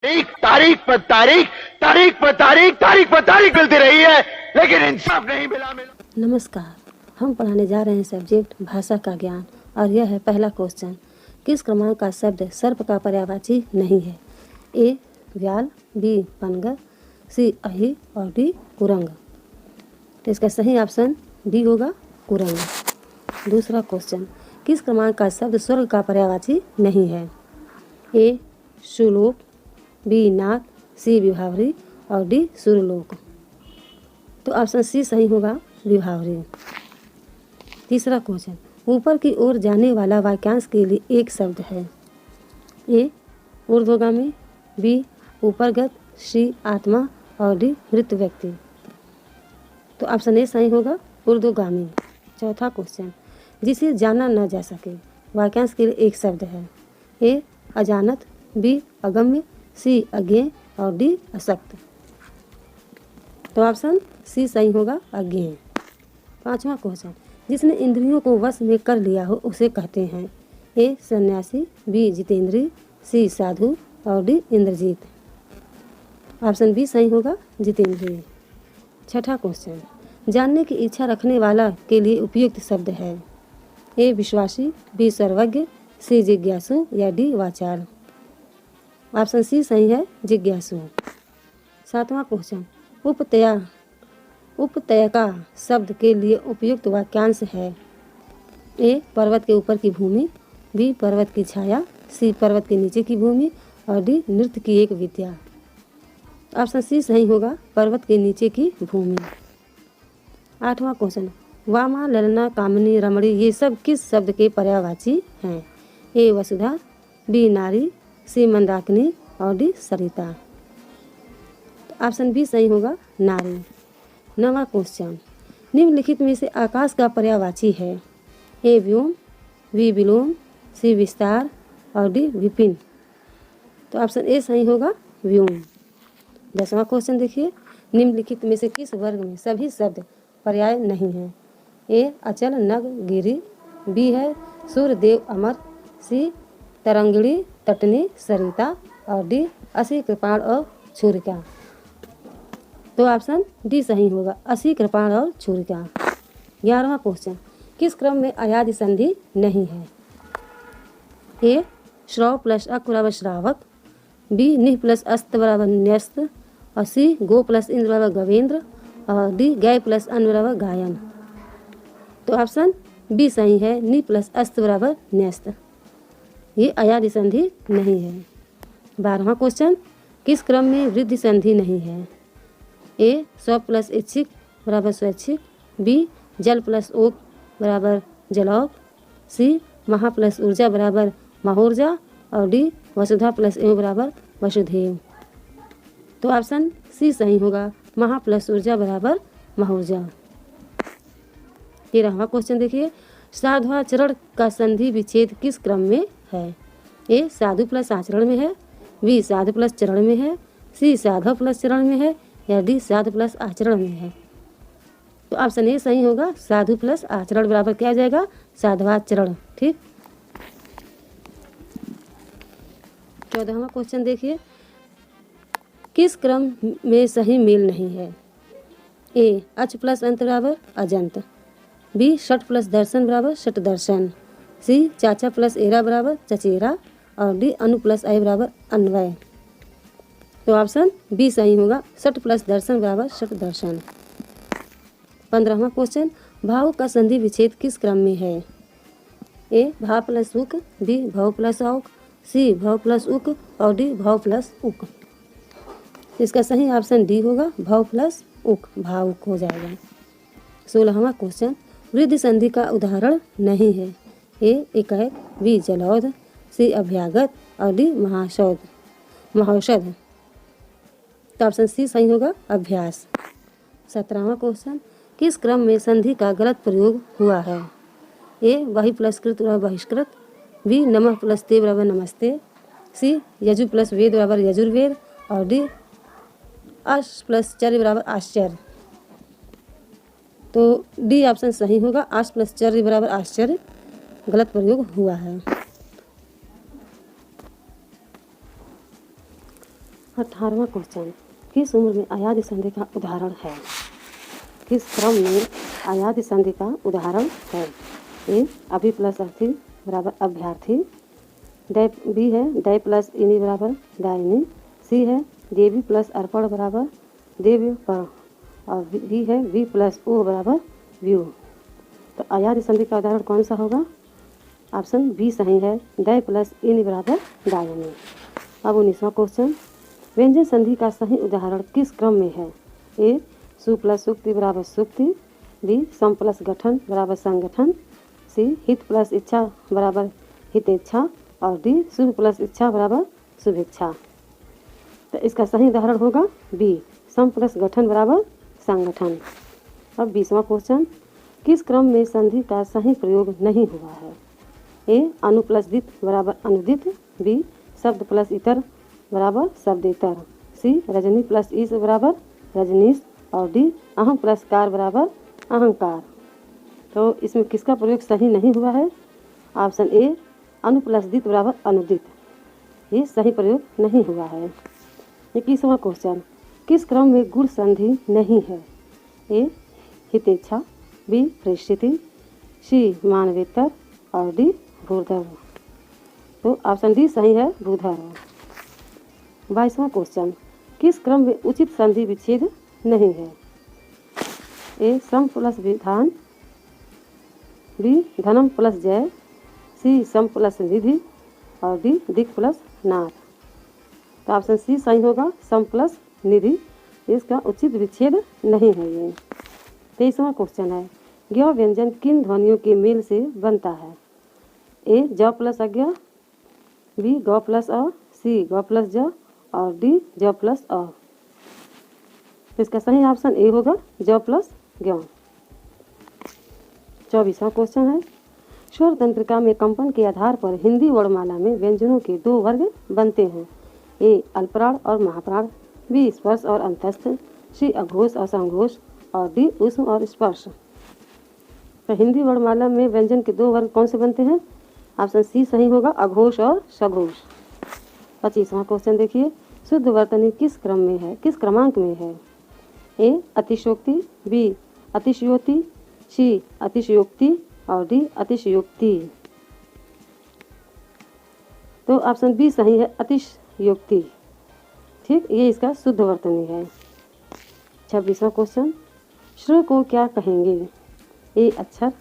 तारीख तारीख पर तारीख, तारीख पर तारीख, तारीख पर तारीख मिलती रही है, लेकिन इंसाफ नहीं मिला। नमस्कार, हम पढ़ाने जा रहे हैं सब्जेक्ट भाषा का ज्ञान और यह है पहला क्वेश्चन। किस क्रमांक का शब्द सर्प का पर्यायवाची नहीं है? ए व्याल, बी पनगर, सी अहि और डी कुरंग। तो इसका सही ऑप्शन डी होगा कुरंग। दूसरा क्वेश्चन, किस क्रमांक का शब्द स्वर्ग का पर्यायवाची नहीं है? ए सुलोक, बी नाक, सी विभावरी और डी सुरलोक। तो ऑप्शन सी सही होगा, विभावरी। तीसरा क्वेश्चन, ऊपर की ओर जाने वाला वाक्यांश के लिए एक शब्द है। ए ऊर्ध्वगामी, बी ऊपरगत, सी आत्मा और डी मृत व्यक्ति। तो ऑप्शन ए सही होगा, ऊर्ध्वगामी। चौथा क्वेश्चन, जिसे जाना न जा सके वाक्यांश के लिए एक शब्द है। ए अजानत, बी अगम्य, सी अज्ञेय और डी अशक्त। तो ऑप्शन सी सही होगा, अज्ञेय। पांचवा क्वेश्चन, जिसने इंद्रियों को वश में कर लिया हो उसे कहते हैं। ए सन्यासी, बी जितेंद्री, सी साधु और डी इंद्रजीत। ऑप्शन बी सही होगा, जितेंद्री। छठा क्वेश्चन, जानने की इच्छा रखने वाला के लिए उपयुक्त शब्द है। ए विश्वासी, बी सर्वज्ञ, सी जिज्ञासु या डी वाचाल। ऑप्शन सी सही है, जिज्ञासु। सातवां क्वेश्चन, उपत्यका शब्द के लिए उपयुक्त वाक्यांश है। ए पर्वत के ऊपर की भूमि, बी पर्वत की छाया, सी पर्वत के नीचे की भूमि और डी नृत्य की एक विद्या। ऑप्शन सी सही होगा, पर्वत के नीचे की भूमि। आठवां क्वेश्चन, वामा, ललना, कामिनी, रमणी ये सब किस शब्द के पर्यायवाची हैं? ए वसुधा, बी नारी, सी मंदाकिनी और डी सरिता। तो ऑप्शन बी सही होगा, नारी। नवा क्वेश्चन, निम्नलिखित में से आकाश का पर्यायवाची है। ए व्योम, बी विलोम, सी विस्तार और डी विपिन। तो ऑप्शन ए सही होगा, व्योम। 10वां क्वेश्चन देखिए, निम्नलिखित में से किस वर्ग में सभी शब्द पर्याय नहीं है? ए अचल, नग, गिरी, बी है सूर्य देव अमर, सी तरंगिणी, तटनी, सरिता और डी असी कृपाण और छुरिका। तो ऑप्शन डी सही होगा, असी कृपाण और छुरिका। 11वां क्वेश्चन, किस क्रम में अयादि संधि नहीं है? ए श्रव प्लस अक बराबर श्रावक, बी निह प्लस अस्त बराबर न्यस्त और सी गो प्लस इंद्र बराबर गवेंद्र और डी गाय प्लस अन्न बराबर गायन। तो ऑप्शन बी सही है, नि प्लस अस्त बराबर न्यस्त। ये अयादि संधि नहीं है। 12वां क्वेश्चन, किस क्रम में वृद्धि संधि नहीं है? ए स्व प्लस इच्छिक बराबर स्वैच्छिक, बी जल प्लस ओक बराबर जलौक, सी महा प्लस ऊर्जा बराबर महोर्जा और डी वसुधा प्लस एव बराबर वसुधेव। तो ऑप्शन सी सही होगा, महा प्लस ऊर्जा बराबर महोर्जा। 13वां क्वेश्चन देखिए, साधुआचरण का संधि विच्छेद किस क्रम में है? ए साधु प्लस आचरण में है, बी साधु प्लस चरण में है, सी साधव प्लस चरण में है या डी साधु प्लस आचरण में है। तो ऑप्शन ए सही होगा, साधु प्लस आचरण बराबर क्या आ जाएगा, साधुआचरण। ठीक। 14वां क्वेश्चन देखिए, किस क्रम में सही मेल नहीं है? ए अच प्लस अंत बराबर अजंत, बी षट प्लस दर्शन बराबर षट दर्शन, सी चाचा प्लस एरा बराबर चचेरा और डी अनु प्लस आई बराबर अन्वय। तो ऑप्शन बी सही होगा, षट प्लस दर्शन बराबर षट दर्शन। 15वां क्वेश्चन, भाव का संधि विच्छेद किस क्रम में है? ए भाव प्लस उक, बी भाव प्लस औक, सी भाव प्लस उक और डी भाव प्लस उक। इसका सही ऑप्शन डी होगा, भाव प्लस उक, भावुक हो जाएगा। 16वां क्वेश्चन, वृद्धि संधि का उदाहरण नहीं है। ए एकाएक, बी जलौध, सी अभ्यागत और डी महौषध। तो ऑप्शन सी सही होगा, अभ्यास। 17वां क्वेश्चन, किस क्रम में संधि का गलत प्रयोग हुआ है? ए वही प्लस कृत बराबर बहिष्कृत, बी नमः प्लस ते बराबर नमस्ते, सी यजु प्लस वेद बराबर यजुर्वेद और डी अश प्लस चर्य बराबर आश्चर्य। तो डी ऑप्शन सही होगा, आश प्लस चर्य बराबर आश्चर्य गलत प्रयोग हुआ है। 18वां क्वेश्चन, किस उम्र में अयाद संधि का उदाहरण है? किस क्रम में अयाद संधि का उदाहरण है? ए अभि प्लस अर्थी बराबर अभ्यार्थी, बी है दय प्लस इनी बराबर दायिनी, सी है देवी प्लस अर्पण बराबर देव्य पर, और डी है वी प्लस ओ बराबर व्यू। तो अयाद संधि का उदाहरण कौन सा होगा? ऑप्शन बी सही है, दय प्लस इन बराबर दायिनी। अब 19वां क्वेश्चन, व्यंजन संधि का सही उदाहरण किस क्रम में है? ए सु प्लस सुक्ति बराबर सुक्ति, बी सम प्लस गठन बराबर संगठन, सी हित प्लस इच्छा बराबर हितेच्छा, और डी शुभ प्लस इच्छा बराबर शुभेच्छा। तो इसका सही उदाहरण होगा बी सम प्लस गठन बराबर संगठन। अब 20वां क्वेश्चन, किस क्रम में संधि का सही प्रयोग नहीं हुआ है? ए अनु प्लस दित बराबर अनुदित, बी शब्द प्लस इतर बराबर शब्देतर, सी रजनी प्लस ईश बराबर रजनीश, और डी अहम प्लस कार बराबर अहंकार। तो इसमें किसका प्रयोग सही नहीं हुआ है? ऑप्शन ए अनु प्लस दित बराबर अनुदित, ये सही प्रयोग नहीं हुआ है। 21वां क्वेश्चन, किस क्रम में गुण संधि नहीं है? ए हितेच्छा, बी परिस्थिति, सी मानवेतर, और डी भूधर्व। तो ऑप्शन डी सही है भूधर्व। 22वां क्वेश्चन, किस क्रम में उचित संधि विच्छेद नहीं है? ए सम प्लस विधान, बी धनम प्लस जय, सी सम प्लस निधि, और डी दिक प्लस नाथ। तो ऑप्शन सी सही होगा, सम प्लस निधि, इसका उचित विच्छेद नहीं है ये। 23वां क्वेश्चन है, ज्ञ व्यंजन किन ध्वनियों के मेल से बनता है? ए ज प्लस अज्ञ, बी ग प्लस अ, सी ग प्लस ज, और डी ज प्लस अ। तो इसका सही ऑप्शन ए होगा ज प्लस ज्ञ। 24वां क्वेश्चन है, स्वर तंत्रिका में कंपन के आधार पर हिंदी वर्णमाला में व्यंजनों के 2 वर्ग बनते हैं। ए अल्पप्राण और महाप्राण, बी स्पर्श और अंतस्थ, सी अघोष और संघोष, और डी ऊष्म और स्पर्श। तो हिंदी वर्णमाला में व्यंजन के 2 वर्ग कौन से बनते हैं? ऑप्शन सी सही होगा, अघोष और सघोष। 25वां क्वेश्चन देखिए, शुद्ध वर्तनी किस क्रम में है, किस क्रमांक में है? ए अतिशयोक्ति, बी अतिशयोक्ति, सी अतिशयोक्ति, और डी अतिशयोक्ति। तो ऑप्शन बी सही है अतिशयोक्ति। ठीक, ये इसका शुद्ध वर्तनी है। 26वां क्वेश्चन, श्र को क्या कहेंगे? ए अक्षर,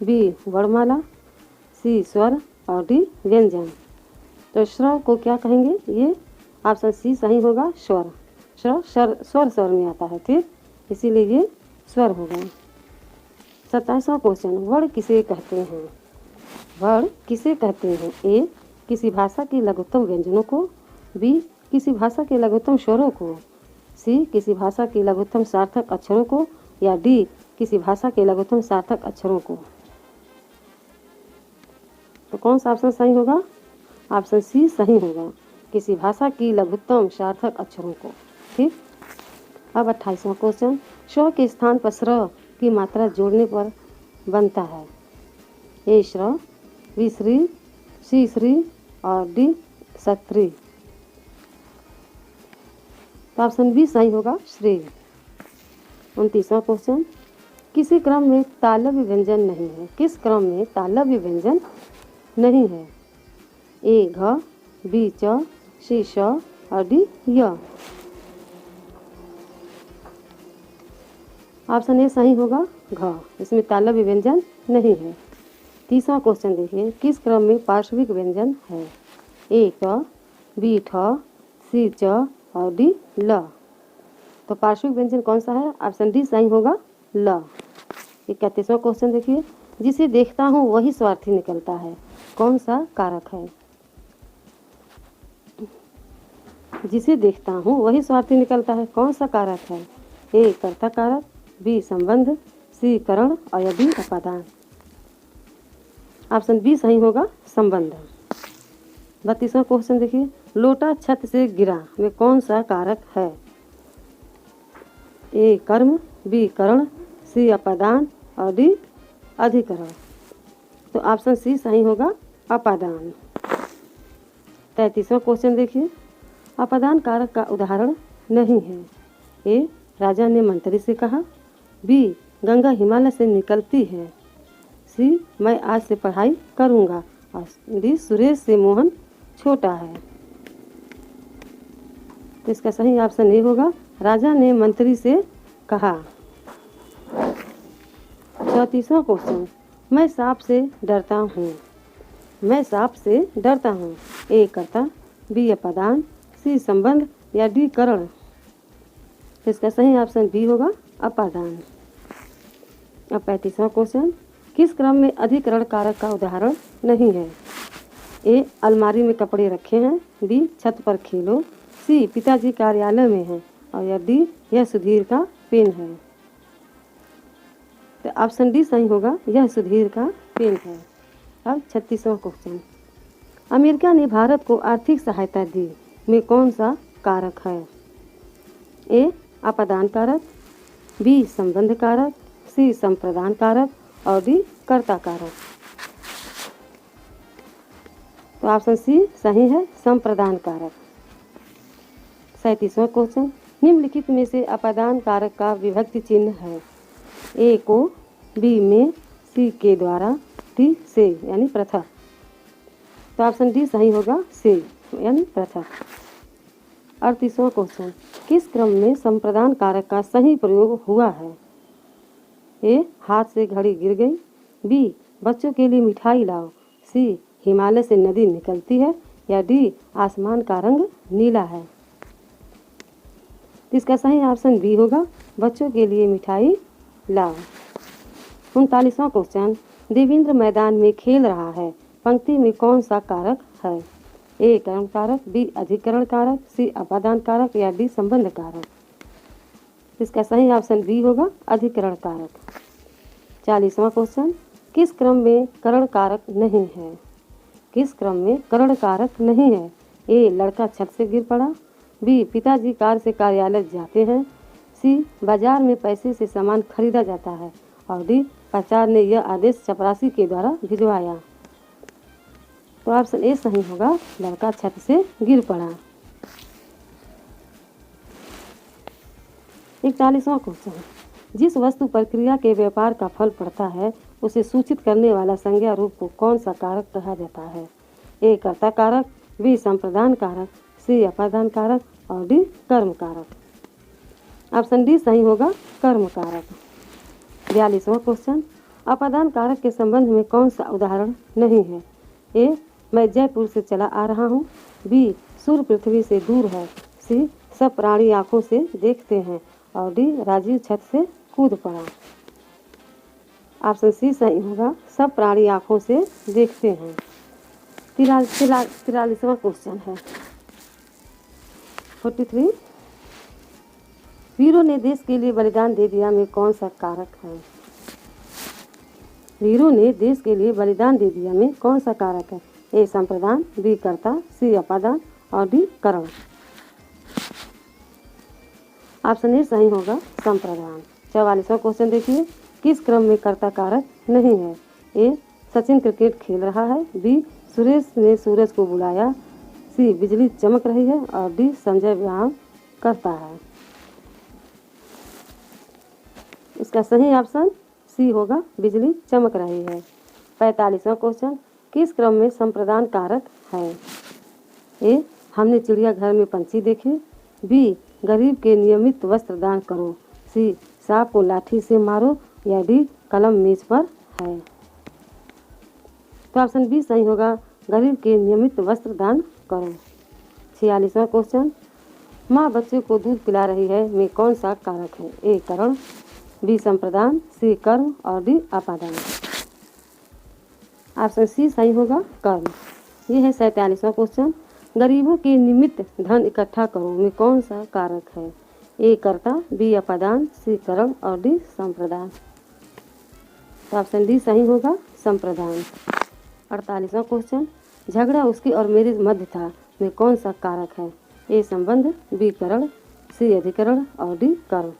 बी वर्णमाला, सी स्वर, और डी व्यंजन। तो श्र को क्या कहेंगे? ये ऑप्शन सी सही होगा स्वर। श्र स्वर स्वर में आता है, ठीक, इसीलिए ये स्वर होगा। 27वां क्वेश्चन, वर्ण किसे कहते हैं? वर्ण किसे कहते हैं? ए किसी भाषा की लघुत्तम व्यंजनों को, बी किसी भाषा के लघुत्तम स्वरों को, सी किसी भाषा की लघुत्तम सार्थक अक्षरों को, या डी किसी भाषा के लघुत्तम सार्थक अक्षरों को। तो कौन सा ऑप्शन सही होगा? ऑप्शन सी सही होगा, किसी भाषा की लघुत्तम सार्थक अक्षरों को। ठीक, अब 28वां क्वेश्चन, स्व के स्थान पर स्र की मात्रा जोड़ने पर बनता है। ए श्र, बी श्री, सी श्री, और डी सत्री। तो ऑप्शन बी सही होगा श्री। 29वां क्वेश्चन, किसी क्रम में तालव्य व्यंजन नहीं है? किस क्रम में तालव्य व्यंजन नहीं है? ए घ, बी च, सी श, और डी य। ऑप्शन ए सही होगा घ, इसमें तालव्य व्यंजन नहीं है। 30वां क्वेश्चन देखिए, किस क्रम में पार्श्विक व्यंजन है? ए क, बी ठ, सी च, और डी ल। तो पार्श्विक व्यंजन कौन सा है? ऑप्शन डी सही होगा ल। 31वां क्वेश्चन देखिए, जिसे देखता हूँ वही स्वार्थी निकलता है, कौन सा कारक है? जिसे देखता हूँ वही स्वार्थी निकलता है, कौन सा कारक है? ए कर्ता कारक, बी संबंध, सी करण, और या डी अपादान। ऑप्शन बी सही होगा संबंध। 32वां क्वेश्चन देखिए, लोटा छत से गिरा में कौन सा कारक है? ए कर्म, बी करण, सी अपादान, और डी अधिकरण। तो ऑप्शन सी सही होगा अपादान। 33वां क्वेश्चन देखिए, अपादान कारक का उदाहरण नहीं है। ए राजा ने मंत्री से कहा। बी गंगा हिमालय से निकलती है। सी मैं आज से पढ़ाई करूँगा। और डी सुरेश से मोहन छोटा है। तो इसका सही ऑप्शन ए होगा, राजा ने मंत्री से कहा। 34वां क्वेश्चन, मैं सांप से डरता हूँ। मैं सांप से डरता हूँ। ए कर्ता, बी अपादान, सी संबंध या डी करण। तो इसका सही ऑप्शन बी होगा, अपादान। अब 35वां क्वेश्चन, किस क्रम में अधिकरण कारक का उदाहरण नहीं है। ए अलमारी में कपड़े रखे हैं। बी छत पर खेलो। सी पिताजी कार्यालय में है। और या डी यह सुधीर का पेन है। तो ऑप्शन डी सही होगा, यह सुधीर का पेन है। अब 36वां क्वेश्चन, अमेरिका ने भारत को आर्थिक सहायता दी में कौन सा कारक है। ए अपादान कारक, बी संबंध कारक, सी संप्रदान कारक और डी कर्ता कारक। तो ऑप्शन सी सही है, संप्रदान कारक। 37वां क्वेश्चन, निम्नलिखित में से अपादान कारक का विभक्ति चिन्ह है। ए को, बी में, सी के द्वारा, डी से यानी पृथक। तो ऑप्शन डी सही होगा, से यानी पृथक। 38वां क्वेश्चन, किस क्रम में संप्रदान कारक का सही प्रयोग हुआ है। ए हाथ से घड़ी गिर गई। बी बच्चों के लिए मिठाई लाओ। सी हिमालय से नदी निकलती है। या डी आसमान का रंग नीला है। इसका सही ऑप्शन बी होगा, बच्चों के लिए मिठाई लाओ। 39वां क्वेश्चन, देवेंद्र मैदान में खेल रहा है पंक्ति में कौन सा कारक है। ए करण कारक, बी अधिकरण कारक, सी अपादान कारक या डी संबंध कारक। इसका सही ऑप्शन बी होगा, अधिकरण कारक। 40वां क्वेश्चन, किस क्रम में करण कारक नहीं है। किस क्रम में करण कारक नहीं है। ए लड़का छत से गिर पड़ा। बी पिताजी कार से कार्यालय जाते हैं। सी बाजार में पैसे से सामान खरीदा जाता है। और डी प्रचार ने यह आदेश चपरासी के द्वारा भिजवाया। तो ऑप्शन ए सही होगा, लड़का छत से गिर पड़ा। 41वां क्वेश्चन, जिस वस्तु पर क्रिया के व्यापार का फल पड़ता है उसे सूचित करने वाला संज्ञा रूप को कौन सा कारक कहा जाता है। ए कर्ता कारक, बी संप्रदान कारक, सी अपादान कारक और डी कर्म कारक। ऑप्शन डी सही होगा, कर्म कारक। 42वां क्वेश्चन, अपादान कारक के संबंध में कौन सा उदाहरण नहीं है। ए मैं जयपुर से चला आ रहा हूँ। बी सूर्य पृथ्वी से दूर है। सी सब प्राणी आँखों से देखते हैं। और डी राजीव छत से कूद पड़ा। ऑप्शन सी सही होगा, सब प्राणी आँखों से देखते हैं। 43वां क्वेश्चन है 43, वीरों ने देश के लिए बलिदान दे दिया में कौन सा कारक है। वीरों ने देश के लिए बलिदान दे दिया में कौन सा कारक है। ए संप्रदान, बी कर्ता, सी अपादान और डी करण। ऑप्शन ए सही होगा, संप्रदान। 44वां क्वेश्चन देखिए, किस क्रम में कर्ता कारक नहीं है। ए सचिन क्रिकेट खेल रहा है। बी सुरेश ने सूरज को बुलाया। सी बिजली चमक रही है। और डी संजय व्यायाम करता है। इसका सही ऑप्शन सी होगा, बिजली चमक रही है। 45वां क्वेश्चन, किस क्रम में संप्रदान कारक है। ए हमने चिड़ियाघर में पंछी देखे। बी गरीब के नियमित वस्त्र दान करो। सी सांप को लाठी से मारो। या डी कलम मेज पर है। तो ऑप्शन बी सही होगा, गरीब के नियमित वस्त्र दान करो। 46वां क्वेश्चन, माँ बच्चे को दूध पिला रही है में कौन सा कारक है। ए करण, बी संप्रदान, सी कर्म और डी अपादान। ऑप्शन सी सही होगा, कर्म। यह है 47वां क्वेश्चन, गरीबों के निमित्त धन इकट्ठा करो में कौन सा कारक है। ए कर्ता, बी अपादान, सी करण और डी संप्रदान। तो ऑप्शन डी सही होगा, संप्रदान। 48वां क्वेश्चन, झगड़ा उसके और मेरे मध्य था में कौन सा कारक है। ए संबंध, बी करण, सी अधिकरण और डी कर्म।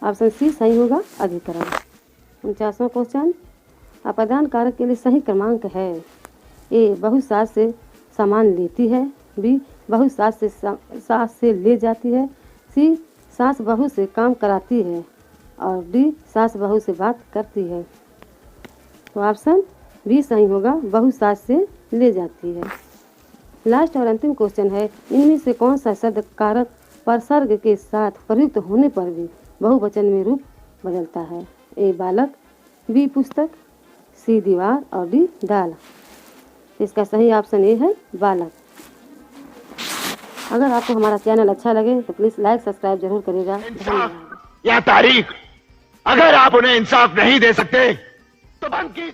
ऑप्शन सी सही होगा, अधिकरण। 49वां क्वेश्चन, अपादान कारक के लिए सही क्रमांक है। ए बहुत साज से सामान लेती है। बी बहू सास से ले जाती है। सी सास बहू से काम कराती है। और डी सास बहू से बात करती है। तो ऑप्शन बी सही होगा, बहू सास से ले जाती है। लास्ट और अंतिम क्वेश्चन है, इनमें से कौन सा शब्द कारक परसर्ग के साथ प्रयुक्त होने पर भी बहुवचन में रूप बदलता है? ए बालक, बी पुस्तक, सी दीवार और डी दाल। इसका सही ऑप्शन ए है बालक। अगर आपको हमारा चैनल अच्छा लगे तो प्लीज़ लाइक सब्सक्राइब जरूर करिएगा। इंसाफ या तारीख, अगर आप उन्हें इंसाफ नहीं दे सकते तो बंद कीजिए।